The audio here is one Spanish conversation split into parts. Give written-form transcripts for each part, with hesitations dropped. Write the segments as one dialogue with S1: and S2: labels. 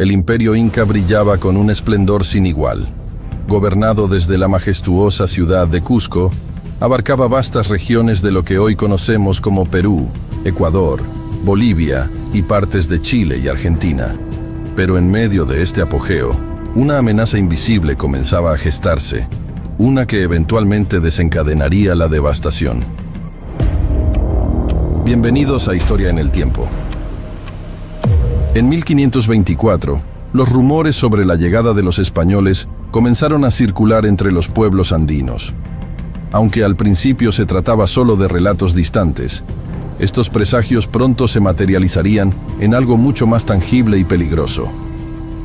S1: El imperio inca brillaba con un esplendor sin igual. Gobernado desde la majestuosa ciudad de Cusco, abarcaba vastas regiones de lo que hoy conocemos como Perú, Ecuador, Bolivia y partes de Chile y Argentina. Pero en medio de este apogeo, una amenaza invisible comenzaba a gestarse, una que eventualmente desencadenaría la devastación. Bienvenidos a Historia en el Tiempo. En 1524, los rumores sobre la llegada de los españoles comenzaron a circular entre los pueblos andinos. Aunque al principio se trataba solo de relatos distantes, estos presagios pronto se materializarían en algo mucho más tangible y peligroso.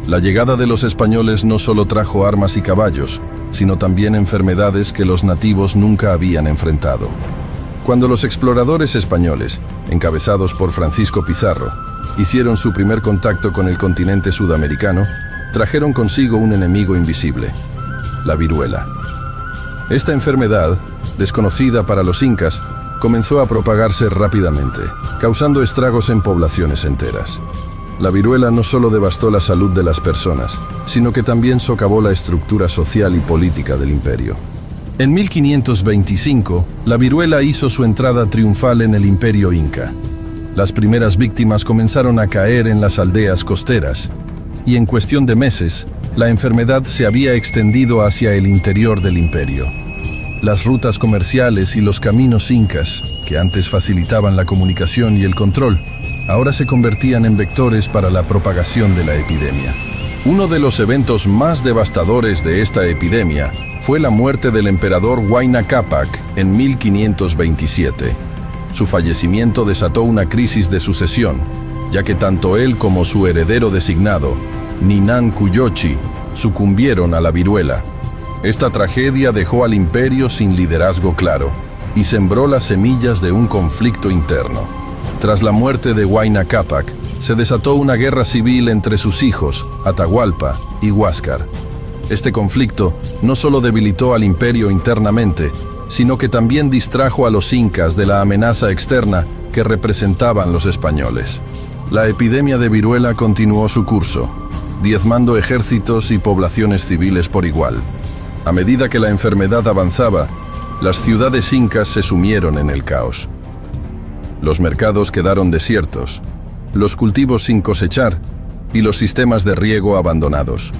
S1: La llegada de los españoles no solo trajo armas y caballos, sino también enfermedades que los nativos nunca habían enfrentado. Cuando los exploradores españoles, encabezados por Francisco Pizarro, hicieron su primer contacto con el continente sudamericano, trajeron consigo un enemigo invisible, la viruela. Esta enfermedad, desconocida para los incas, comenzó a propagarse rápidamente, causando estragos en poblaciones enteras. La viruela no solo devastó la salud de las personas, sino que también socavó la estructura social y política del imperio. En 1525, la viruela hizo su entrada triunfal en el imperio inca. Las primeras víctimas comenzaron a caer en las aldeas costeras, y en cuestión de meses, la enfermedad se había extendido hacia el interior del imperio. Las rutas comerciales y los caminos incas, que antes facilitaban la comunicación y el control, ahora se convertían en vectores para la propagación de la epidemia. Uno de los eventos más devastadores de esta epidemia fue la muerte del emperador Huayna Cápac en 1527. Su fallecimiento desató una crisis de sucesión, ya que tanto él como su heredero designado, Ninan Cuyochi, sucumbieron a la viruela. Esta tragedia dejó al imperio sin liderazgo claro y sembró las semillas de un conflicto interno. Tras la muerte de Huayna Cápac, se desató una guerra civil entre sus hijos, Atahualpa y Huáscar. Este conflicto no solo debilitó al imperio internamente, sino que también distrajo a los incas de la amenaza externa que representaban los españoles. La epidemia de viruela continuó su curso, diezmando ejércitos y poblaciones civiles por igual. A medida que la enfermedad avanzaba, las ciudades incas se sumieron en el caos. Los mercados quedaron desiertos, los cultivos sin cosechar y los sistemas de riego abandonados.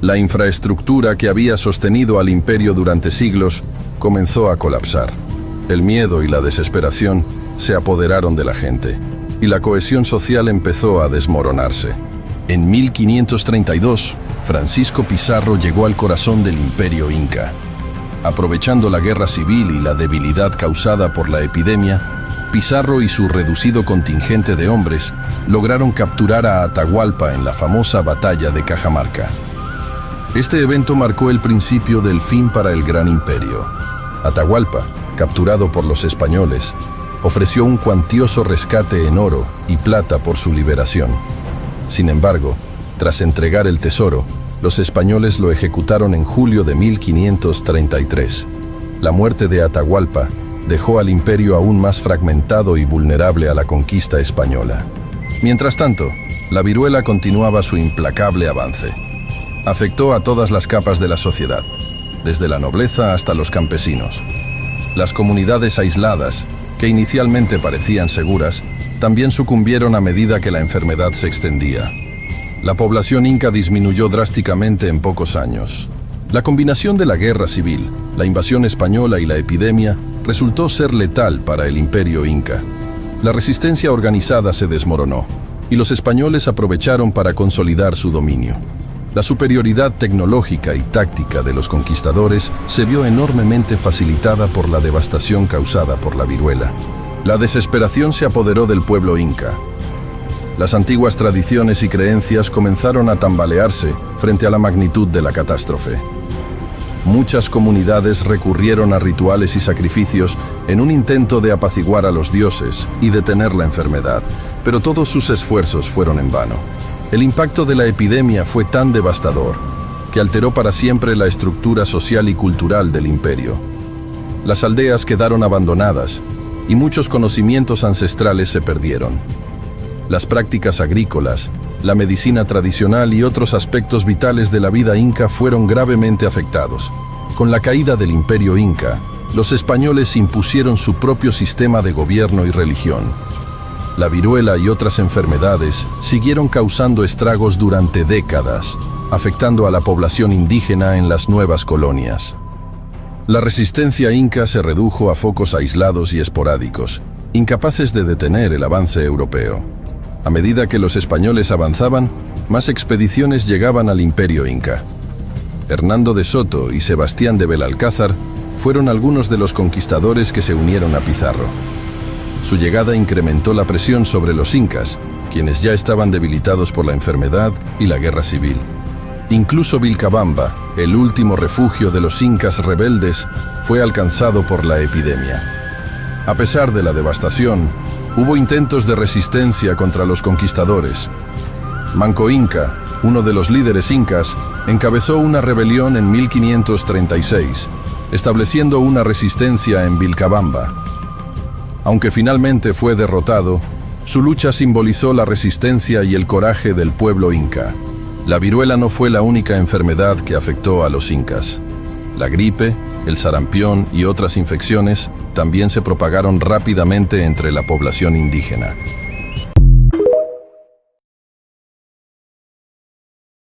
S1: La infraestructura que había sostenido al imperio durante siglos comenzó a colapsar. El miedo y la desesperación se apoderaron de la gente, y la cohesión social empezó a desmoronarse. En 1532, Francisco Pizarro llegó al corazón del imperio inca. Aprovechando la guerra civil y la debilidad causada por la epidemia, Pizarro y su reducido contingente de hombres lograron capturar a Atahualpa en la famosa batalla de Cajamarca. Este evento marcó el principio del fin para el gran imperio. Atahualpa, capturado por los españoles, ofreció un cuantioso rescate en oro y plata por su liberación. Sin embargo, tras entregar el tesoro, los españoles lo ejecutaron en julio de 1533. La muerte de Atahualpa dejó al imperio aún más fragmentado y vulnerable a la conquista española. Mientras tanto, la viruela continuaba su implacable avance. Afectó a todas las capas de la sociedad, desde la nobleza hasta los campesinos. Las comunidades aisladas, que inicialmente parecían seguras, también sucumbieron a medida que la enfermedad se extendía. La población inca disminuyó drásticamente en pocos años. La combinación de la guerra civil, la invasión española y la epidemia resultó ser letal para el imperio inca. La resistencia organizada se desmoronó, y los españoles aprovecharon para consolidar su dominio. La superioridad tecnológica y táctica de los conquistadores se vio enormemente facilitada por la devastación causada por la viruela. La desesperación se apoderó del pueblo inca. Las antiguas tradiciones y creencias comenzaron a tambalearse frente a la magnitud de la catástrofe. Muchas comunidades recurrieron a rituales y sacrificios en un intento de apaciguar a los dioses y detener la enfermedad, pero todos sus esfuerzos fueron en vano. El impacto de la epidemia fue tan devastador que alteró para siempre la estructura social y cultural del imperio. Las aldeas quedaron abandonadas y muchos conocimientos ancestrales se perdieron. Las prácticas agrícolas, la medicina tradicional y otros aspectos vitales de la vida inca fueron gravemente afectados. Con la caída del Imperio Inca, los españoles impusieron su propio sistema de gobierno y religión. La viruela y otras enfermedades siguieron causando estragos durante décadas, afectando a la población indígena en las nuevas colonias. La resistencia inca se redujo a focos aislados y esporádicos, incapaces de detener el avance europeo. A medida que los españoles avanzaban, más expediciones llegaban al Imperio Inca. Hernando de Soto y Sebastián de Belalcázar fueron algunos de los conquistadores que se unieron a Pizarro. Su llegada incrementó la presión sobre los incas, quienes ya estaban debilitados por la enfermedad y la guerra civil. Incluso Vilcabamba, el último refugio de los incas rebeldes, fue alcanzado por la epidemia. A pesar de la devastación, hubo intentos de resistencia contra los conquistadores. Manco Inca, uno de los líderes incas, encabezó una rebelión en 1536, estableciendo una resistencia en Vilcabamba. Aunque finalmente fue derrotado, su lucha simbolizó la resistencia y el coraje del pueblo inca. La viruela no fue la única enfermedad que afectó a los incas. La gripe, el sarampión y otras infecciones también se propagaron rápidamente entre la población indígena.